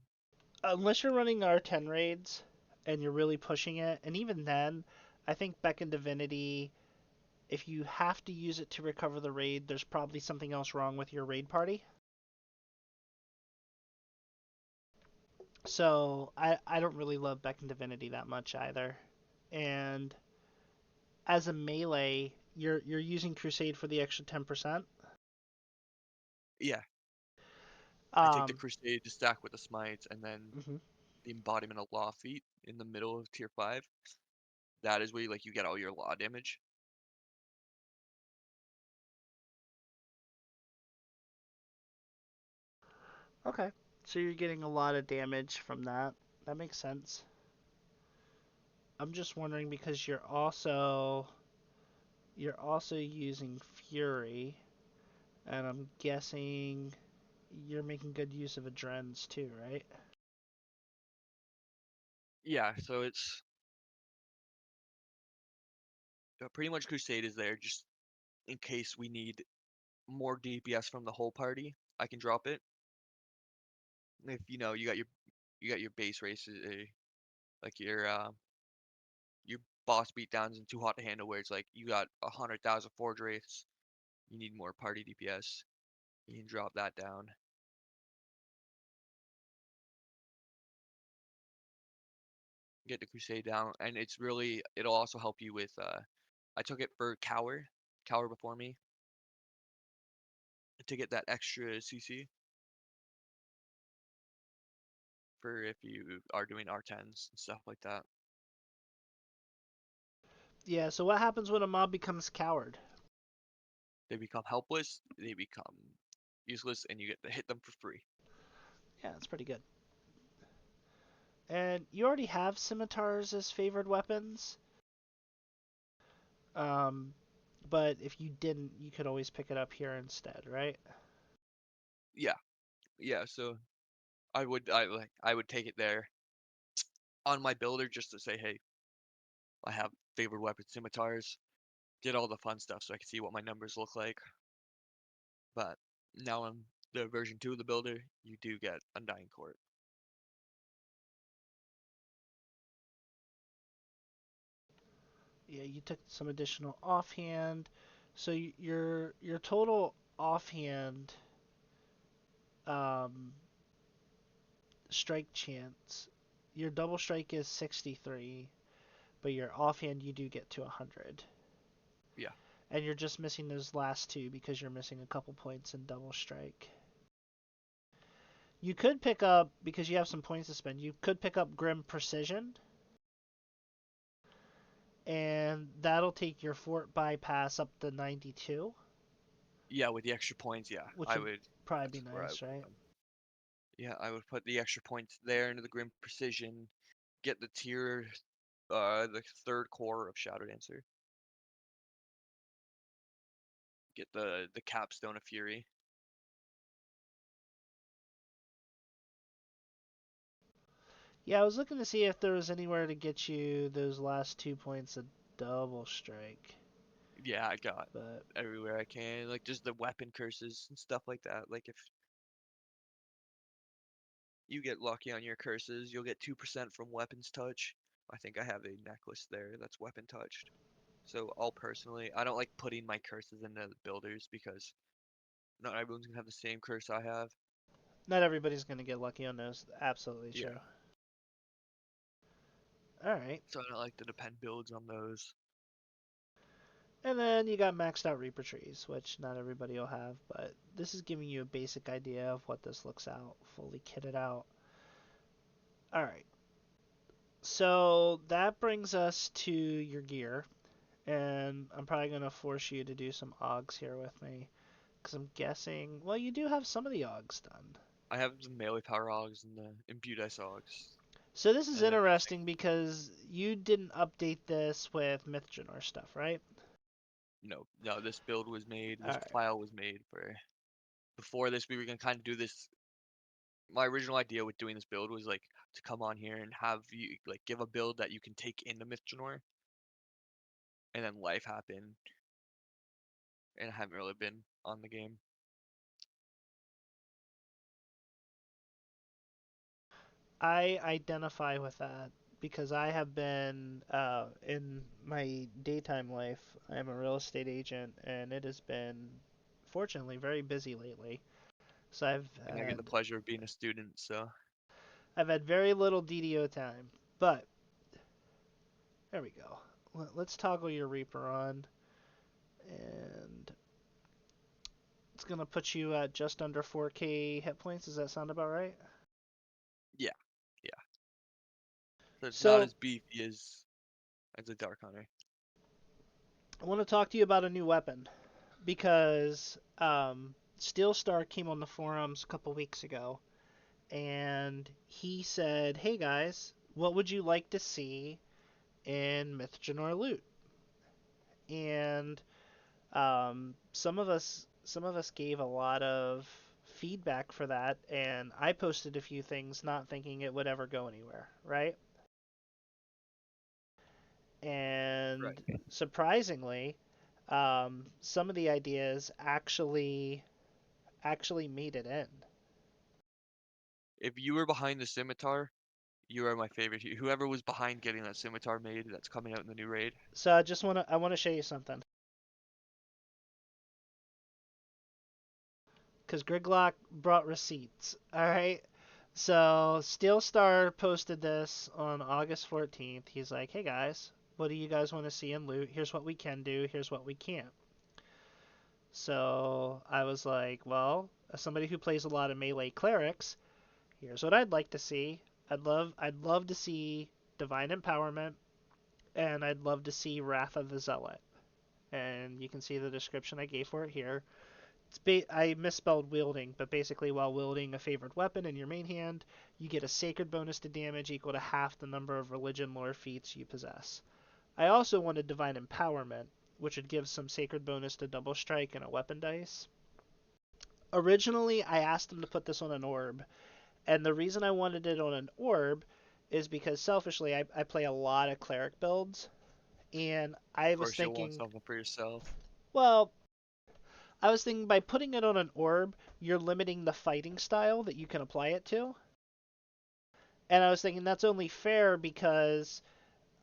unless you're running R10 raids and you're really pushing it, and even then, I think Beck and Divinity, if you have to use it to recover the raid, there's probably something else wrong with your raid party. So I don't really love Beck and Divinity that much either. And as a melee, you're using Crusade for the extra 10%. Yeah, I take the Um, Crusade to stack with the Smites, and then mhm. the Embodiment of Law feat in the middle of tier 5. That is where you get all your law damage. Okay. So you're getting a lot of damage from that. That makes sense. I'm just wondering because you're also using Fury, and I'm guessing you're making good use of Adrens too, right? Yeah, so it's pretty much Crusade is there just in case we need more DPS from the whole party. I can drop it. If you got your base races, like your boss beatdowns and too hot to handle, where it's like you got 100,000 Forge Wraiths, you need more party DPS. You can drop that down. Get the Crusade down, and it'll also help you with. I took it for Cower before me to get that extra CC for if you are doing R10s and stuff like that. Yeah, so what happens when a mob becomes coward? They become helpless, they become useless, and you get to hit them for free. Yeah, that's pretty good. And you already have scimitars as favored weapons. Um, but if you didn't, you could always pick it up here instead, right? Yeah, yeah. So I would take it there on my builder just to say, hey, I have favored weapon scimitars. Get all the fun stuff so I can see what my numbers look like. But now on the version 2 of the builder, you do get Undying Court. Yeah, you took some additional offhand. So your total offhand um, strike chance, your double strike is 63, but your offhand you do get to 100. Yeah, And you're just missing those last two because you're missing a couple points in double strike. You could pick up, because you have some points to spend, you could pick up Grim Precision, and that'll take your fort bypass up to 92, yeah. With the extra points, yeah, which I would would. probably That's be where I would nice, put right? them. Yeah, I would put the extra points there into the Grim Precision. Get the third core of Shadow Dancer. Get the capstone of Fury. Yeah, I was looking to see if there was anywhere to get you those last 2 points of double strike, Yeah, I got but everywhere I can. Like just the weapon curses and stuff like that. Like if you get lucky on your curses, you'll get 2% from weapons touch. I think I have a necklace there that's weapon touched. So I'll personally, I don't like putting my curses into the builders because not everyone's gonna have the same curse I have. not everybody's going to get lucky on those. Absolutely Yeah. true. All right. So I don't like to depend builds on those. And then you got maxed out Reaper trees, which not everybody will have, but this is giving you a basic idea of what this looks out, fully kitted out. All right. So that brings us to your gear, and I'm probably going to force you to do some augs here with me, because I'm guessing, well, you do have some of the augs done. I have the melee power augs and the imbued ice augs. So this is And then interesting because you didn't update this with Mythgenor stuff, right? no, this build was made, All this right. file was made for before this we were gonna kinda do this my original idea with doing this build was like to come on here and have you like give a build that you can take into Mythjanor, and then life happened, and I haven't really been on the game. I identify with that because I have been in my daytime life. I am a real estate agent, and it has been, fortunately, very busy lately. So And I get the pleasure of being a student, so I've had very little DDO time, but there we go. Let's toggle your Reaper on, and it's gonna put you at just under 4K hit points. Does that sound about right? yeah, yeah. So it's not So as beefy as a Dark Hunter. I want to talk to you about a new weapon because Steel Star came on the forums a couple weeks ago, and he said, "Hey guys, what would you like to see in Mythjanor loot?" And some of us gave a lot of feedback for that, and I posted a few things, not thinking it would ever go anywhere, right? And Right. surprisingly, some of the ideas actually made it in. If you were behind the scimitar, you are my favorite. Whoever was behind getting that scimitar made, that's coming out in the new raid. So I want to show you something. Because Griglok brought receipts. All right. So Steel Star posted this on August 14th. He's like, "Hey guys, what do you guys want to see in loot? Here's what we can do. Here's what we can't." So I was like, "Well, as somebody who plays a lot of melee clerics, here's what I'd like to see. I'd love to see Divine Empowerment, and I'd love to see Wrath of the Zealot." And you can see the description I gave for it here. I misspelled wielding, but basically while wielding a favored weapon in your main hand, you get a sacred bonus to damage equal to half the number of religion lore feats you possess. I also wanted divine empowerment, which would give some sacred bonus to double strike and a weapon dice. Originally, I asked them to put this on an orb, and the reason I wanted it on an orb is because selfishly I play a lot of cleric builds, and I Of was course, you'll want thinking, something for yourself. well, I was thinking by putting it on an orb, you're limiting the fighting style that you can apply it to. And I was thinking that's only fair because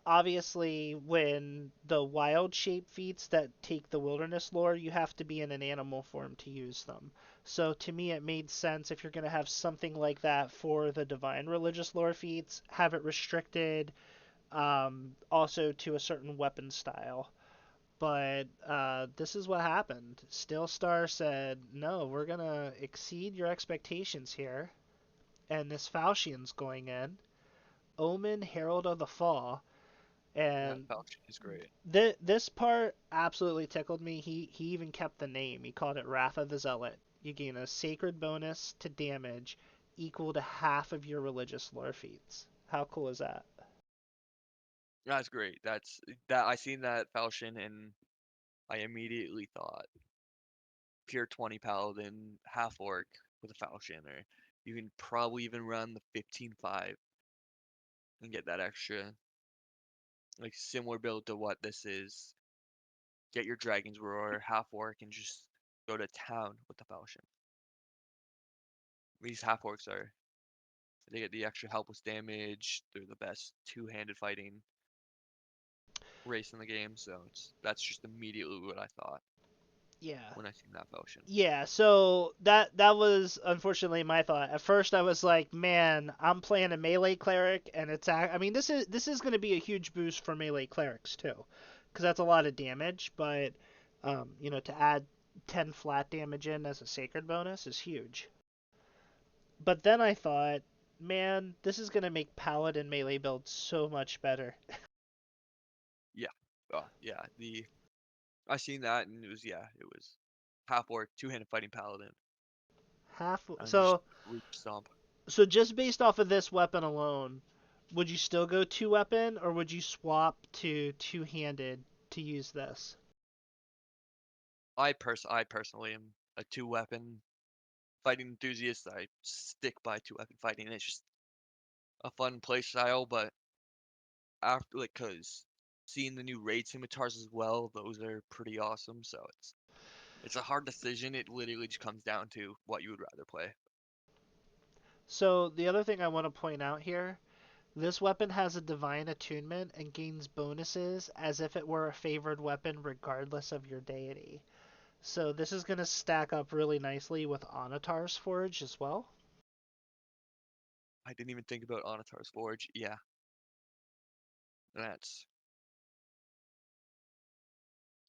obviously when the wild shape feats that take the wilderness lore, you have to be in an animal form to use them. So to me it made sense if you're going to have something like that for the divine religious lore feats, have it restricted also to a certain weapon style. But this is what happened. Stillstar said, "No, we're gonna exceed your expectations here." And this Falchian's going in. Omen, Herald of the Fall. Yeah, And Falchion is great. this part absolutely tickled me. He even kept the name. He called it Wrath of the Zealot. You gain a sacred bonus to damage equal to half of your religious lore feats. How cool is that? That's great. That I seen that Falchion and I immediately thought pure 20 paladin, half orc with a Falchion, or you can probably even run the 15-5 and get that extra, like similar build to what this is. Get your Dragon's Roar, half orc, and just go to town with the Falchion. These half orcs are, they get the extra helpless damage. They're the best two-handed fighting race in the game, so that's just immediately what I thought Yeah. when I seen that Falchion. Yeah, so that was unfortunately my thought. At first, I was like, "Man, I'm playing a melee cleric, and I mean, this is going to be a huge boost for melee clerics too, because that's a lot of damage. But to add 10 flat damage in as a sacred bonus is huge." But then I thought, "Man, this is going to make paladin melee builds so much better." Yeah, yeah. The I seen that and it was half orc, two-handed fighting paladin, Half and just so reach stomp. so just based off of this weapon alone, would you still go two weapon or would you swap to two handed to use this? I personally am a two-weapon fighting enthusiast, I stick by two-weapon fighting. It's just a fun play style, but after like, cause seeing the new raid scimitars as well, those are pretty awesome. So it's a hard decision. It literally just comes down to what you would rather play. So the other thing I want to point out here, this weapon has a divine attunement and gains bonuses as if it were a favored weapon regardless of your deity. So this is going to stack up really nicely with Anatar's Forge as well. I didn't even think about Anatar's Forge. Yeah, that's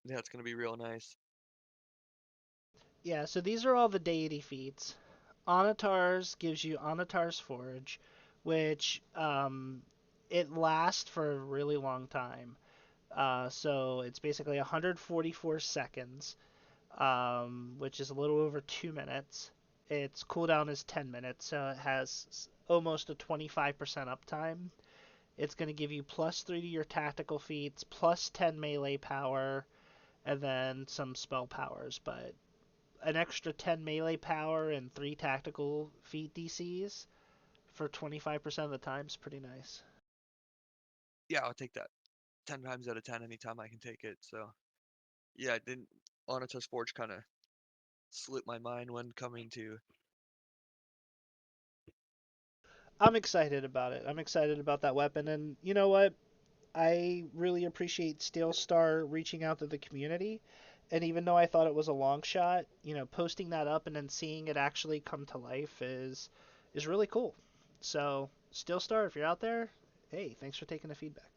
that's gonna be real nice. Yeah, so these are all the deity feats. Anatar's gives you Anatar's Forge, which it lasts for a really long time. So it's basically 144 seconds, which is a little over 2 minutes. Its cooldown is 10 minutes, so it has almost a 25% uptime. It's going to give you plus 3 to your tactical feats, plus 10 melee power, and then some spell powers. But an extra 10 melee power and 3 tactical feat DCs for 25% of the time is pretty nice. Yeah, I'll take that 10 times out of 10 anytime I can take it. So yeah, I didn't Anatar's Forge kind of slipped my mind when coming to. I'm excited about it. I'm excited about that weapon. And you know what? I really appreciate Steel Star reaching out to the community. And even though I thought it was a long shot, posting that up and then seeing it actually come to life is really cool. So, Steel Star, if you're out there, hey, thanks for taking the feedback.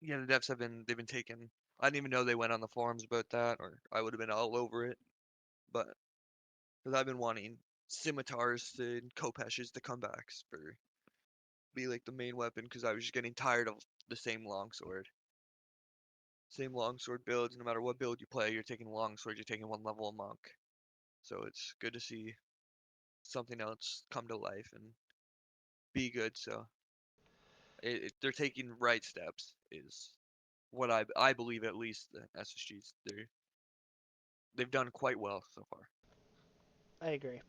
Yeah, the devs they've been taking. I didn't even know they went on the forums about that, or I would have been all over it. But because I've been wanting scimitars and kopeshes to come back for be like the main weapon, because I was just getting tired of the same longsword. Same longsword builds. No matter what build you play, you're taking longsword. You're taking one level of monk. So it's good to see something else come to life and be good. So they're taking right steps. Is what I believe, at least the SSGs they've done quite well so far. I agree.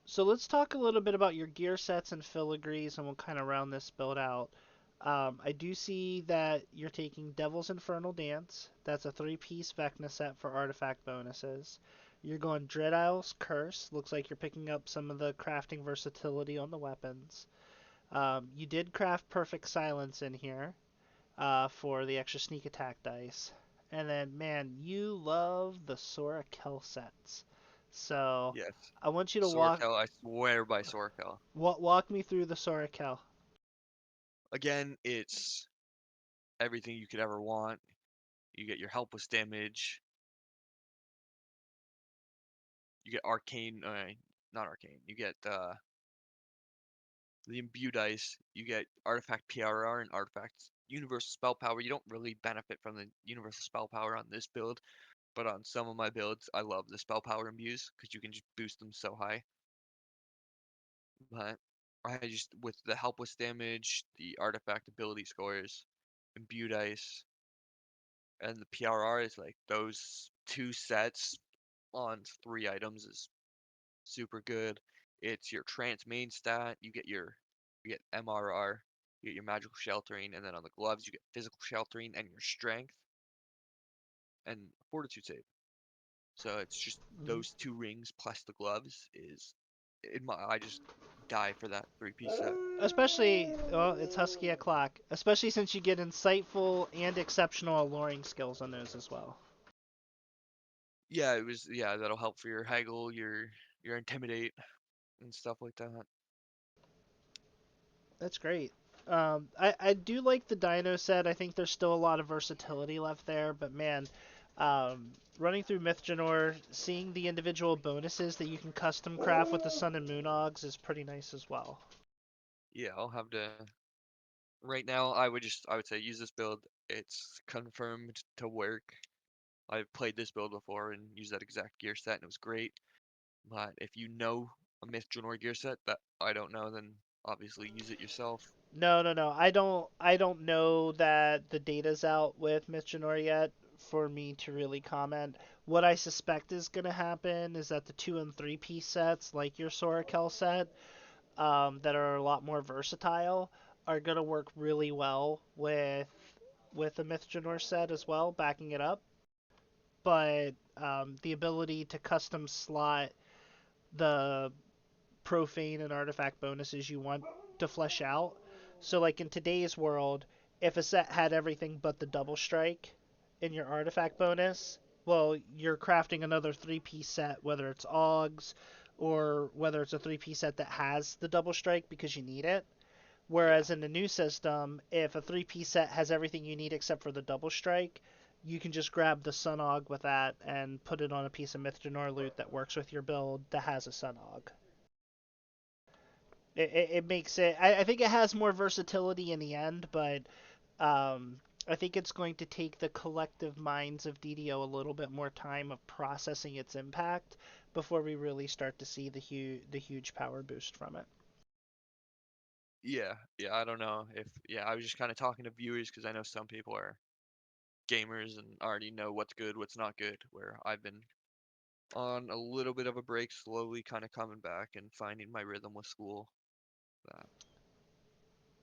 So let's talk a little bit about your gear sets and filigrees, and we'll kind of round this build out. I do see that you're taking Devil's Infernal Dance. That's a 3-piece Vecna set for artifact bonuses. You're going Dread Isle's Curse. Looks like you're picking up some of the crafting versatility on the weapons. You did craft Perfect Silence in here for the extra sneak attack dice. And then, man, you love the Sora Kel sets. So Yes, I want you to Sorkel. I swear by Sorkel. walk me through the Sora Kel. Again, it's everything you could ever want. You get your helpless damage. You get arcane, not arcane. You get the imbue dice. You get artifact PRR and artifacts universal spell power. You don't really benefit from the universal spell power on this build, but on some of my builds, I love the spell power imbues because you can just boost them so high. But I just with the helpless damage, the artifact ability scores, imbue dice, and the PRR is like those two sets on 3 items is super good. It's your trance main stat. You get MRR, you get your magical sheltering, and then on the gloves you get physical sheltering and your strength and fortitude save. So it's just Mhm. those two rings plus the gloves is I just die for that 3-piece set. Especially, well, it's Husky o'clock. Especially since you get insightful and exceptional alluring skills on those as well. Yeah, that'll help for your haggle, your intimidate and stuff like that. That's great. I do like the Dino set. I think there's still a lot of versatility left there, but man, running through Mythjanor, seeing the individual bonuses that you can custom craft with the Sun and Moon Augs is pretty nice as well. Yeah, I'll have to right now I would say use this build. It's confirmed to work. I've played this build before and used that exact gear set and it was great. But if you know a Mythjanor gear set that I don't know, then obviously use it yourself. No, no, no. I don't know that the data's out with Mythjanor yet for me to really comment. What I suspect is going to happen is that the 2 and 3 piece sets, like your Sorakel set, that are a lot more versatile, are going to work really well with the Mythjanor set as well, backing it up. But the ability to custom slot the profane and artifact bonuses you want to flesh out. So, like in today's world, if a set had everything but the double strike in your artifact bonus, well, you're crafting another 3 piece set, whether it's Augs or whether it's a 3 piece set that has the double strike because you need it. Yeah. Whereas in the new system, if a 3 piece set has everything you need except for the double strike, you can just grab the Sun Aug with that and put it on a piece of Mythjanor loot that works with your build that has a Sun Aug. It makes it. I think it has more versatility in the end, but I think it's going to take the collective minds of DDO a little bit more time of processing its impact before we really start to see the huge power boost from it. Yeah, yeah, I don't know if yeah, I was just kind of talking to viewers because I know some people are gamers and already know what's good, what's not good, where I've been on a little bit of a break, slowly kind of coming back and finding my rhythm with school. That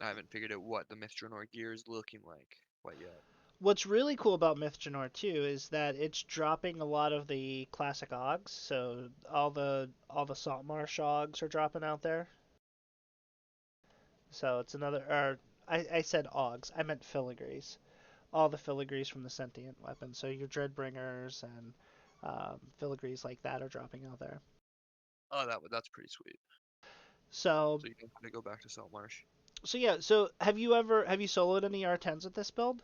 I haven't figured out what the Mistranor gear is looking like quite yet. What's really cool about Mythjanor too is that it's dropping a lot of the classic Augs, so all the Saltmarsh Augs are dropping out there. So it's another. Or I said Augs, I meant filigrees. All the filigrees from the sentient weapons. So your Dreadbringers and filigrees like that are dropping out there. Oh, that's pretty sweet. So So you don't have to go back to Saltmarsh. so yeah. So have you soloed any R10s with this build?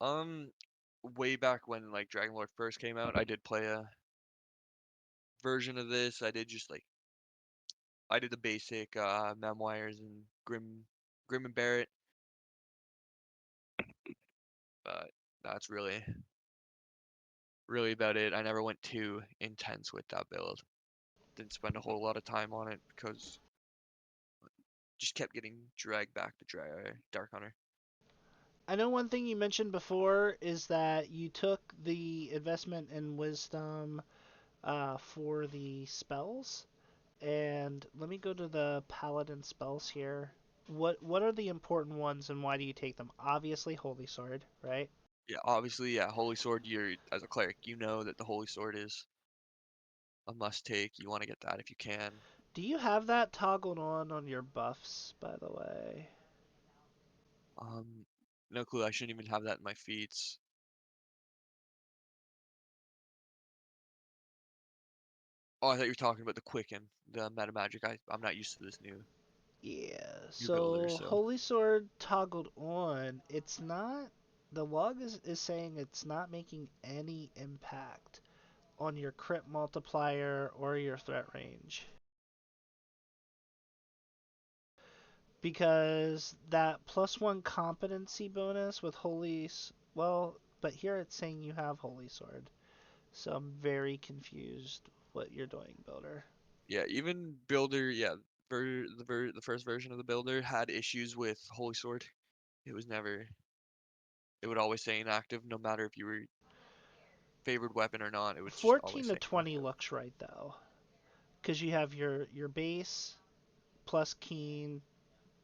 Um, way back when like Dragonlord first came out, I did play a version of this. I did the basic memoirs and Grim and Barrett, but that's really about it. I never went too intense with that build. Didn't spend a whole lot of time on it because just kept getting dragged back to Dark Hunter. I know one thing you mentioned before is that you took the investment in wisdom for the spells. And let me go to the Paladin spells here. What are the important ones and why do you take them? Obviously, Holy Sword, right? Yeah, obviously, yeah, Holy Sword, you're as a cleric, you know that the Holy Sword is a must take. You want to get that if you can. Do you have that toggled on your buffs, by the way? Um, no clue. I shouldn't even have that in my feats. Oh, I thought you were talking about the Quicken, the meta magic. I'm not used to this Yeah, new builder, so so Holy Sword toggled on. It's not. The log is saying it's not making any impact on your crit multiplier or your threat range. Because that +1 competency bonus with well, but here it's saying you have Holy Sword. So I'm very confused what you're doing, builder. yeah, even builder, yeah, the first version of the builder had issues with Holy Sword. It was never. It would always say inactive, no matter if you were favored weapon or not. It would just 14 always to say 20 inactive. looks right though, because you have your base plus Keen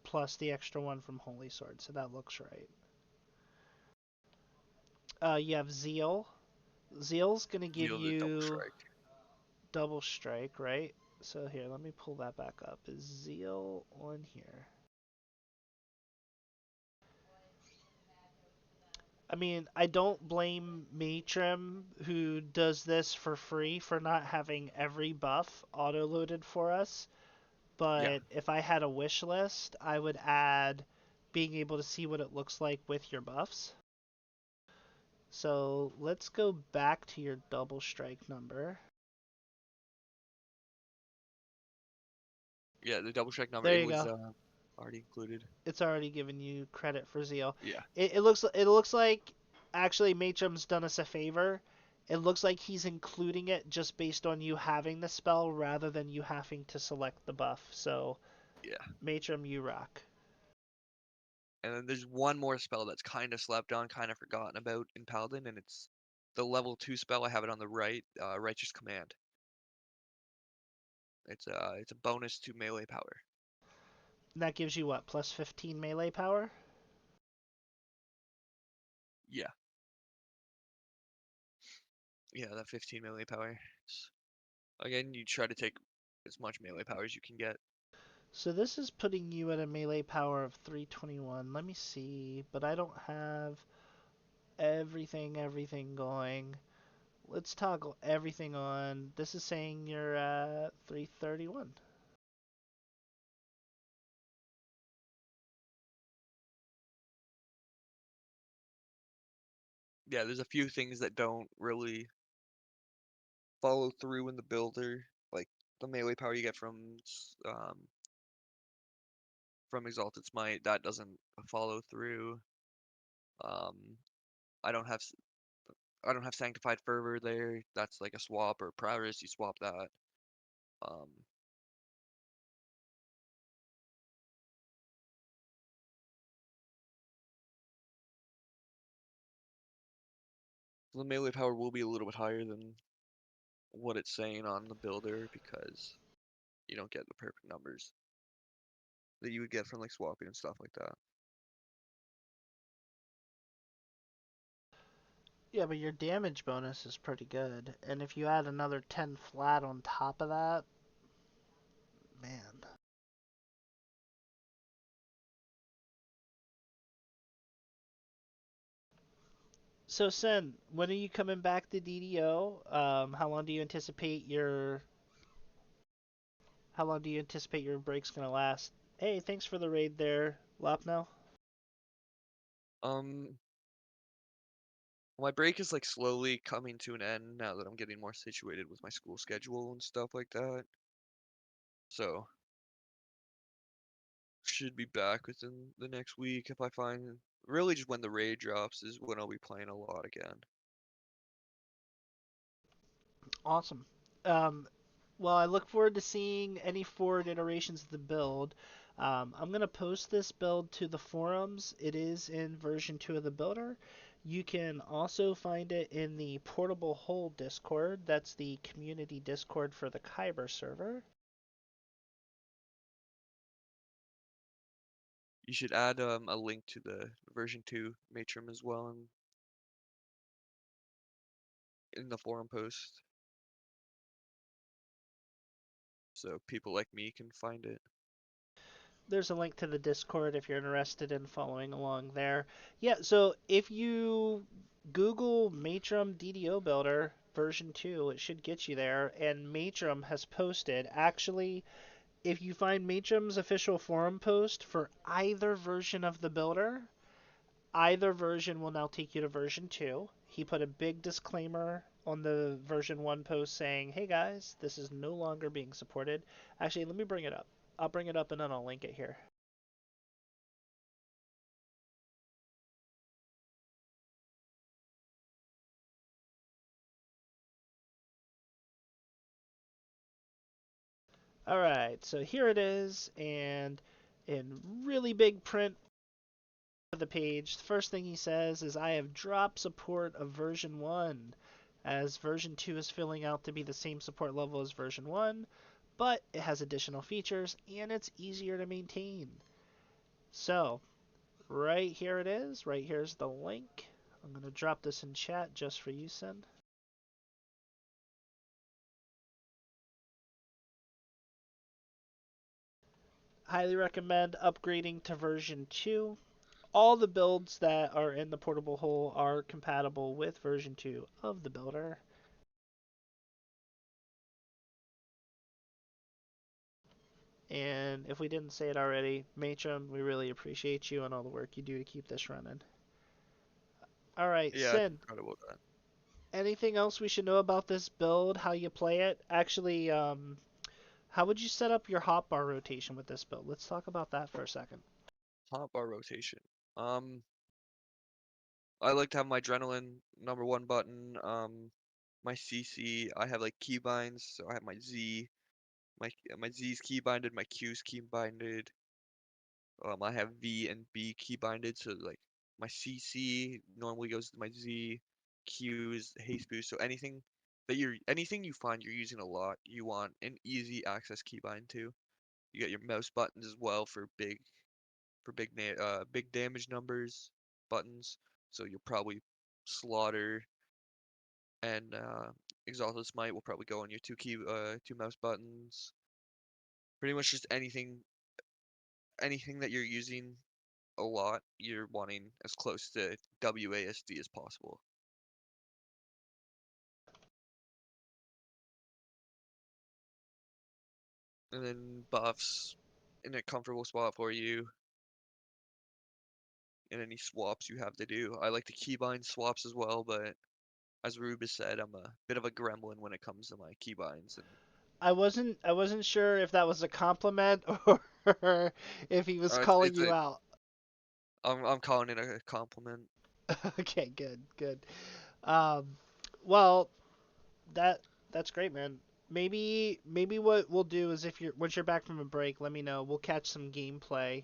plus the extra one from Holy Sword, so that looks right. You have Zeal. Zeal's gonna give Deal the double you strike. double strike, right? So here, let me pull that back up. Is Zeal on here? I mean, I don't blame Matrim who does this for free for not having every buff auto-loaded for us. Yeah, But if I had a wish list, I would add being able to see what it looks like with your buffs. So let's go back to your double strike number. yeah, the double strike number. There It you was go. already included. It's already given you credit for Zeal. Yeah, It looks like actually Matrim's done us a favor. It looks like he's including it just based on you having the spell rather than you having to select the buff. So yeah. Matrim, you rock. And then there's one more spell that's kind of slept on, kind of forgotten about in Paladin, and it's the level 2 spell. I have it on the right, Righteous Command. It's a bonus to melee power. And that gives you what, plus 15 melee power? Yeah. Yeah, that 15 melee power. Again, you try to take as much melee power as you can get. So this is putting you at a melee power of 321. Let me see, but I don't have everything going. Let's toggle everything on. This is saying you're at 331. Yeah, there's a few things that don't really follow through in the builder, like the melee power you get from Exalted Smite, that doesn't follow through. Um, I don't have I don't have Sanctified Fervor there. That's like a swap or Prowess. You swap that. Um, the melee power will be a little bit higher than what it's saying on the builder because you don't get the perfect numbers that you would get from like swapping and stuff like that. Yeah, but your damage bonus is pretty good. And if you add another 10 flat on top of that, man. So, Sen, when are you coming back to DDO? How long do you anticipate your break's gonna last? Hey, thanks for the raid there, Lopno. Um, my break is like slowly coming to an end now that I'm getting more situated with my school schedule and stuff like that. So should be back within the next week if I find really just when the raid drops is when I'll be playing a lot again. Awesome. Um, well, I look forward to seeing any forward iterations of the build. I'm going to post this build to the forums. It is in version 2 of the builder. You can also find it in the Portable Hole Discord. That's the community Discord for the Kyber server. You should add a link to the version 2 Matrim as well in the forum post so people like me can find it. There's a link to the Discord if you're interested in following along there. Yeah, so if you Google Matrim DDO Builder version 2, it should get you there. And Matrim has posted, actually, if you find Matrim's official forum post for either version of the builder, either version will now take you to version 2. He put a big disclaimer on the version 1 post saying, hey guys, this is no longer being supported. Actually, let me bring it up. I'll bring it up and then I'll link it here. Alright, so here it is, and in really big print of the page, the first thing he says is, I have dropped support of version 1, as version 2 is filling out to be the same support level as version 1, but it has additional features, and it's easier to maintain. So, right here it is, right here's the link. I'm going to drop this in chat just for you, Syn. Highly recommend upgrading to version 2. All the builds that are in the portable hole are compatible with version 2 of the builder. And if we didn't say it already, Matrim, we really appreciate you and all the work you do to keep this running. Alright, Yeah, I Syn, forgot about that. anything else we should know about this build, how you play it? Actually, how would you set up your hotbar rotation with this build? Let's talk about that for a second. Hotbar rotation. Um, I like to have my adrenaline #1 button. My CC, I have like keybinds, so I have my Z, my Z's keybinded, my Q's keybinded. I have V and B key binded, so like my CC normally goes to my Z, Q is haste boost. So anything you find you're using a lot, you want an easy access keybind to. You get your mouse buttons as well for big damage numbers buttons. So you'll probably slaughter and exalted smite will probably go on your two mouse buttons. Pretty much just anything that you're using a lot, you're wanting as close to WASD as possible. And then buffs in a comfortable spot for you, and any swaps you have to do. I like to keybind swaps as well, but as Rubus said, I'm a bit of a gremlin when it comes to my keybinds. And I wasn't sure if that was a compliment or if he was it's calling it's you a out. I'm calling it a compliment. Okay, good, good. Um, well, that that's great, man. Maybe what we'll do is if you're once you're back from a break, let me know. We'll catch some gameplay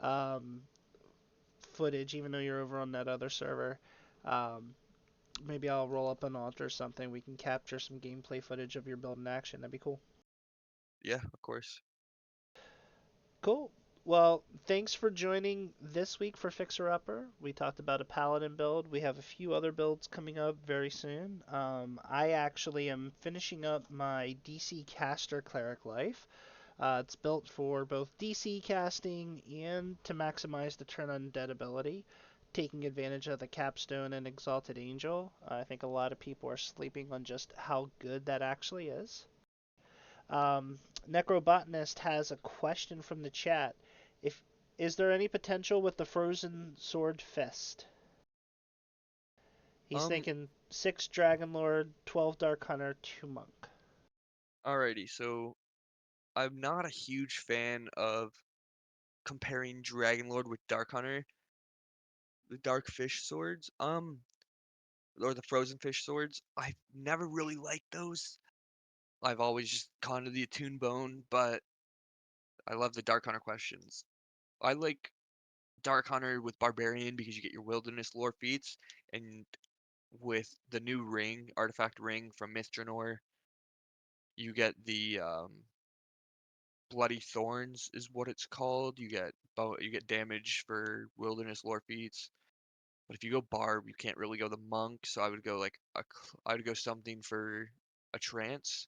um, footage, even though you're over on that other server. Um, maybe I'll roll up an alt or something. We can capture some gameplay footage of your build in action. That'd be cool. Yeah, of course. Cool. Well, thanks for joining this week for Fixer Upper. We talked about a Paladin build. We have a few other builds coming up very soon. I actually am finishing up my DC Caster Cleric Life. It's built for both DC casting and to maximize the turn undead ability, taking advantage of the Capstone and Exalted Angel. I think a lot of people are sleeping on just how good that actually is. Um, Necrobotanist has a question from the chat. If is there any potential with the Frozen Sword Fist? He's Um, thinking 6 Dragonlord, 12 Dark Hunter, 2 Monk. Alrighty, so I'm not a huge fan of comparing Dragonlord with Dark Hunter, the Dark Fish swords. Or the Frozen Fish swords. I've never really liked those. I've always just gone to the Attuned Bone, but I love the Dark Hunter questions. I like Dark Hunter with Barbarian because you get your Wilderness lore feats, and with the new ring, Artifact Ring from Mithranor, you get the Bloody Thorns is what it's called. You get damage for Wilderness lore feats. But if you go Barb, you can't really go the Monk, so I would go I would go something for a Trance.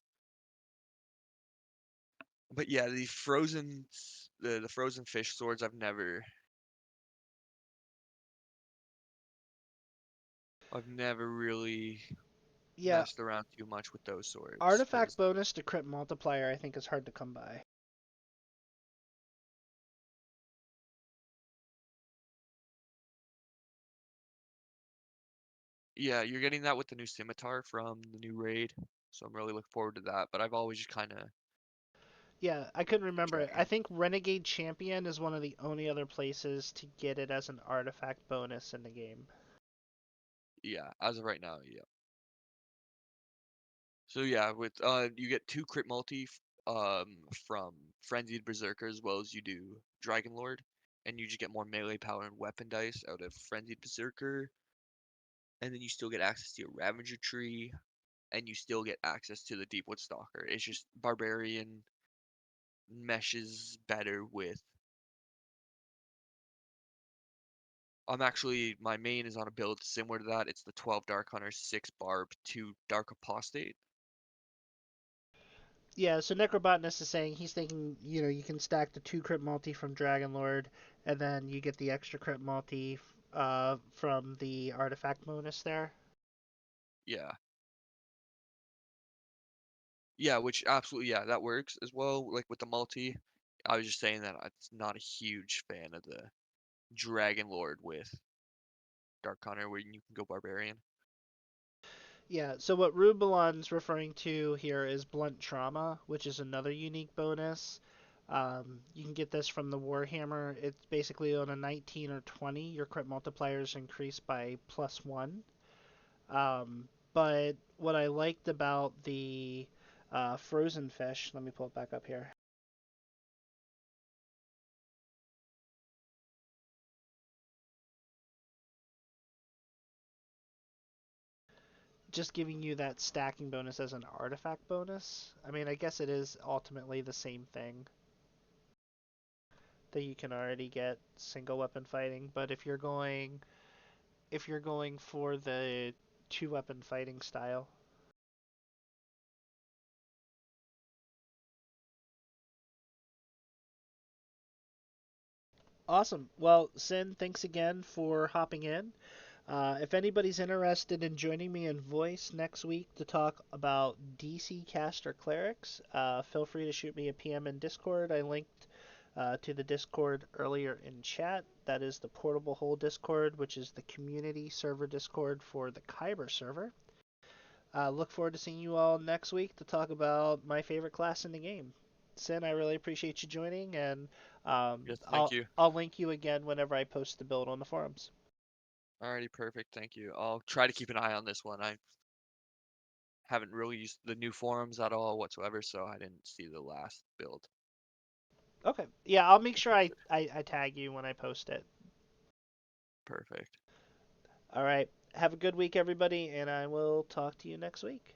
But yeah, the frozen fish swords I've never really Yeah, messed around too much with those swords artifact because bonus to crit multiplier I think is hard to come by. yeah, you're getting that with the new scimitar from the new raid, so I'm really looking forward to that. But I've always just kind of Yeah, I couldn't remember it. I dragon. think Renegade Champion is one of the only other places to get it as an artifact bonus in the game. Yeah, as of right now, yeah. So yeah, with you get two crit multi from Frenzied Berserker as well as you do Dragonlord, and you just get more melee power and weapon dice out of Frenzied Berserker, and then you still get access to your Ravager tree, and you still get access to the Deepwood Stalker. It's just Barbarian meshes better with. I'm actually my main is on a build similar to that. It's the 12 Dark Hunter, 6 Barb, 2 Dark Apostate. Yeah, so Necrobotanist is saying he's thinking, you can stack the 2 crit multi from Dragonlord, and then you get the extra crit multi from the artifact bonus there. Yeah. Yeah, which absolutely, yeah, that works as well. Like with the multi, I was just saying that I'm not a huge fan of the Dragon Lord with Dark Hunter, where you can go Barbarian. Yeah, so what Rubalon's referring to here is Blunt Trauma, which is another unique bonus. You can get this from the Warhammer. It's basically on a 19 or 20, your crit multiplier is increased by +1. But what I liked about the Frozen Fish, let me pull it back up here. just giving you that stacking bonus as an artifact bonus. I mean, I guess it is ultimately the same thing that you can already get single weapon fighting, but if you're going for the two weapon fighting style. Awesome. Well, Syn, thanks again for hopping in. If anybody's interested in joining me in voice next week to talk about DC caster clerics, feel free to shoot me a PM in Discord. I linked to the Discord earlier in chat. That is the Portable Hole Discord, which is the community server Discord for the Kyber server. Look forward to seeing you all next week to talk about my favorite class in the game. Syn, I really appreciate you joining, and Yes, thank I'll you. I'll link you again whenever I post the build on the forums. Alrighty, perfect. Thank you. I'll try to keep an eye on this one. I haven't really used the new forums at all whatsoever, so I didn't see the last build Okay. Yeah, I'll make get sure I, posted. I, I tag you when I post it. Perfect. All right. Have a good week, everybody, and I will talk to you next week.